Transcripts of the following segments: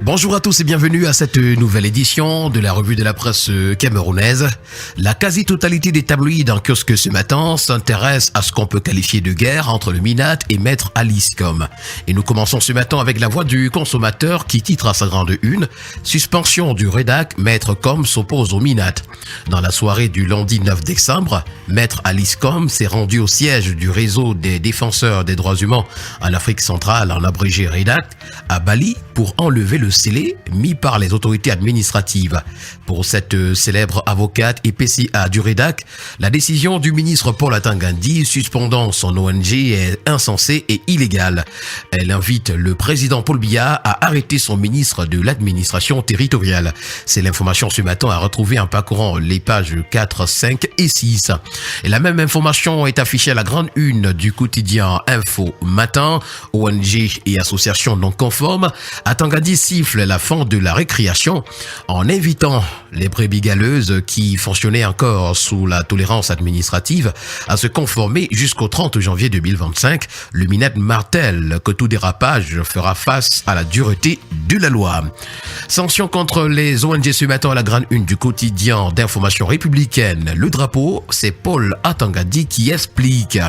Bonjour à tous et bienvenue à cette nouvelle édition de la revue de la presse camerounaise. La quasi-totalité des tabloïds en kiosque ce matin s'intéresse à ce qu'on peut qualifier de guerre entre le MINAT et Maître Aliscom. Et nous commençons ce matin avec la voix du consommateur qui titre à sa grande une « Suspension du rédac, Maître Com s'oppose au MINAT ». Dans la soirée du lundi 9 décembre, Maître Aliscom s'est rendu au siège du réseau des défenseurs des droits humains en Afrique centrale, en abrégé REDAC, à Bali pour enlever le scellé mis par les autorités administratives. Pour cette célèbre avocate et PCA du REDAC, la décision du ministre Paul Atangandi suspendant son ONG est insensée et illégale. Elle invite le président Paul Biya à arrêter son ministre de l'administration territoriale. C'est l'information ce matin à retrouver en parcourant les pages 4, 5 et 6. Et la même information est affichée à la grande une du quotidien Info Matin. ONG et associations non conformes, Atangandi siffle la fin de la récréation en invitant les brebis galeuses qui fonctionnaient encore sous la tolérance administrative à se conformer jusqu'au 30 janvier 2025. Le MINAT martèle que tout dérapage fera face à la dureté de la loi. Sanction contre les ONG ce matin à la grande une du quotidien d'information républicaine. Le drapeau, c'est Paul Atangandi qui explique.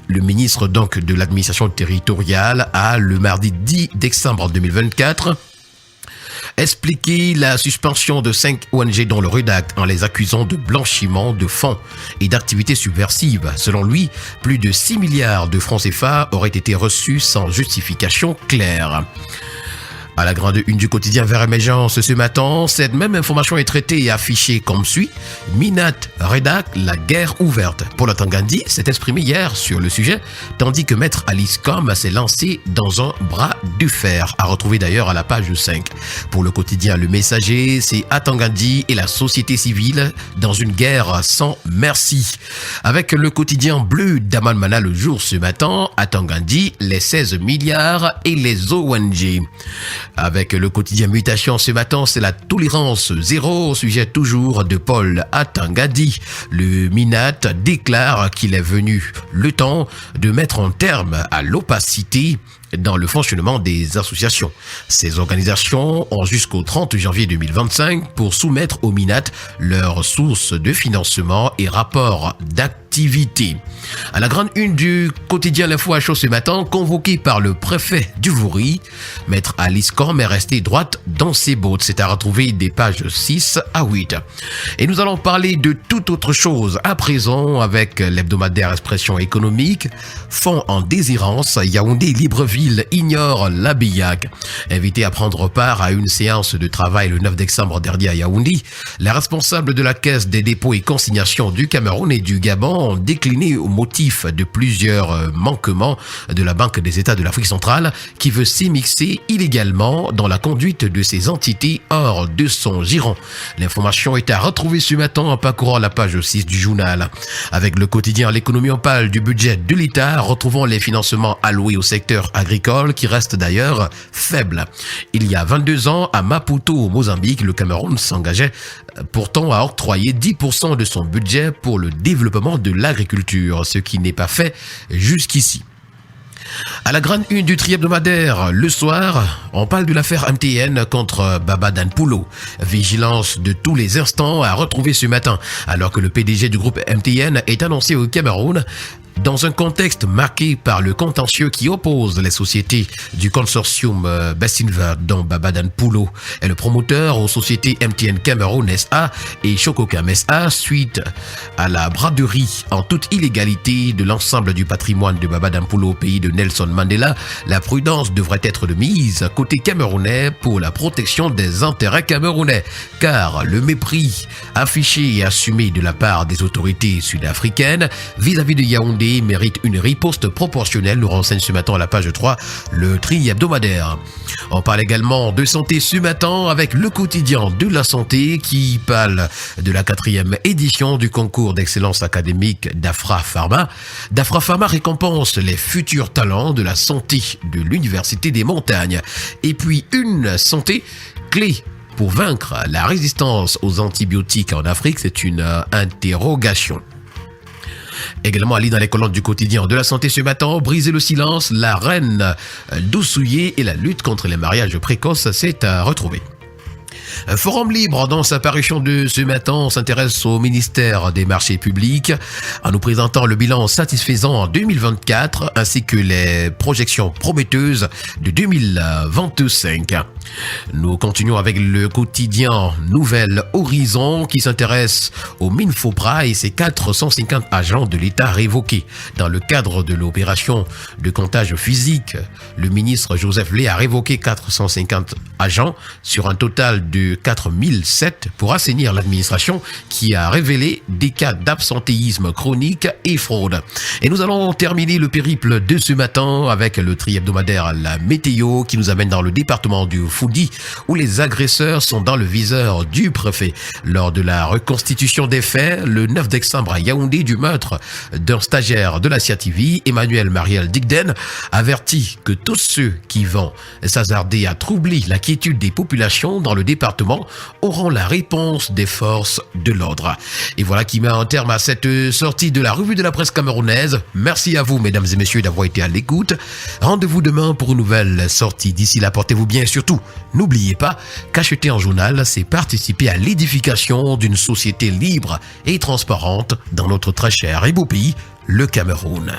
Le ministre donc de l'administration territoriale a le mardi 10 décembre 2024 expliqué la suspension de 5 ONG dans le REDAC en les accusant de blanchiment de fonds et d'activités subversives. Selon lui, plus de 6 milliards de francs CFA auraient été reçus sans justification claire. À la grande une du quotidien Vers Émergence ce matin, cette même information est traitée et affichée comme suit. MINAT REDAC, la guerre ouverte. Paul Atangandi s'est exprimé hier sur le sujet, tandis que Maître Aliscom s'est lancé dans un bras de fer, à retrouver d'ailleurs à la page 5. Pour le quotidien Le Messager, c'est Atangandi et la société civile dans une guerre sans merci. Avec le quotidien bleu d'Aman Mana le jour ce matin, Atangandi, les 16 milliards et les ONG. Avec le quotidien Mutation ce matin, c'est la tolérance zéro au sujet toujours de Paul Atangandi. Le MINAT déclare qu'il est venu le temps de mettre un terme à l'opacité dans le fonctionnement des associations. Ces organisations ont jusqu'au 30 janvier 2025 pour soumettre au MINAT leurs sources de financement et rapports d'activité. À la grande une du quotidien L'Info à chaud ce matin, convoqué par le préfet du Vouri, Maître Aliscom est resté droite dans ses bottes. C'est à retrouver des pages 6 à 8. Et nous allons parler de toute autre chose à présent avec l'hebdomadaire Expression économique. Fonds en déshérence, Yaoundé Libreville ignore l'Abillac. Invité à prendre part à une séance de travail le 9 décembre dernier à Yaoundé, les responsables de la Caisse des dépôts et consignations du Cameroun et du Gabon ont décliné au motif de plusieurs manquements de la Banque des États de l'Afrique centrale qui veut s'immiscer illégalement dans la conduite de ces entités hors de son giron. L'information est à retrouver ce matin en parcourant la page 6 du journal. Avec le quotidien L'économie en parle du budget de l'État, retrouvons les financements alloués au secteur agricole qui reste d'ailleurs faible. Il y a 22 ans, à Maputo, au Mozambique, le Cameroun s'engageait pourtant à octroyer 10% de son budget pour le développement de l'agriculture, ce qui n'est pas fait jusqu'ici. À la grande une du tri-hebdomadaire, le soir, on parle de l'affaire MTN contre Baba Danpulo. Vigilance de tous les instants à retrouver ce matin, alors que le PDG du groupe MTN est annoncé au Cameroun. Dans un contexte marqué par le contentieux qui oppose les sociétés du consortium Bestinver, dont Baba Danpulo est le promoteur, aux sociétés MTN Cameroun SA et Chococam SA, suite à la braderie en toute illégalité de l'ensemble du patrimoine de Baba Danpulo au pays de Nelson Mandela, la prudence devrait être de mise côté camerounais pour la protection des intérêts camerounais, car le mépris affiché et assumé de la part des autorités sud-africaines vis-à-vis de Yaoundé mérite une riposte proportionnelle, nous renseigne ce matin à la page 3, le tri hebdomadaire. On parle également de santé ce matin avec le quotidien de la santé qui parle de la 4e édition du concours d'excellence académique d'Afra Pharma. d'Afra Pharma récompense les futurs talents de la santé de l'Université des Montagnes. Et puis une santé clé pour vaincre la résistance aux antibiotiques en Afrique, c'est une interrogation. Également à lire dans les colonnes du quotidien de la santé ce matin, briser le silence, la reine d'Ossouillé et la lutte contre les mariages précoces s'est retrouvée. Forum Libre, dans sa parution de ce matin, s'intéresse au ministère des Marchés Publics en nous présentant le bilan satisfaisant en 2024 ainsi que les projections prometteuses de 2025. Nous continuons avec le quotidien Nouvel Horizon qui s'intéresse au Minfopra et ses 450 agents de l'État révoqués. Dans le cadre de l'opération de comptage physique, le ministre Joseph Lé a révoqué 450 agents sur un total de 4007 pour assainir l'administration qui a révélé des cas d'absentéisme chronique et fraude. Et nous allons terminer le périple de ce matin avec le tri-hebdomadaire La Météo qui nous amène dans le département du Foundi où les agresseurs sont dans le viseur du préfet. Lors de la reconstitution des faits, le 9 décembre à Yaoundé du meurtre d'un stagiaire de la CIATV, Emmanuel Mariel Digden, avertit que tous ceux qui vont s'hasarder à troubler la quiétude des populations dans le département auront la réponse des forces de l'ordre. Et voilà qui met un terme à cette sortie de la revue de la presse camerounaise. Merci à vous, mesdames et messieurs, d'avoir été à l'écoute. Rendez-vous demain pour une nouvelle sortie. D'ici là, portez-vous bien et surtout, n'oubliez pas qu'acheter un journal, c'est participer à l'édification d'une société libre et transparente dans notre très cher et beau pays, le Cameroun.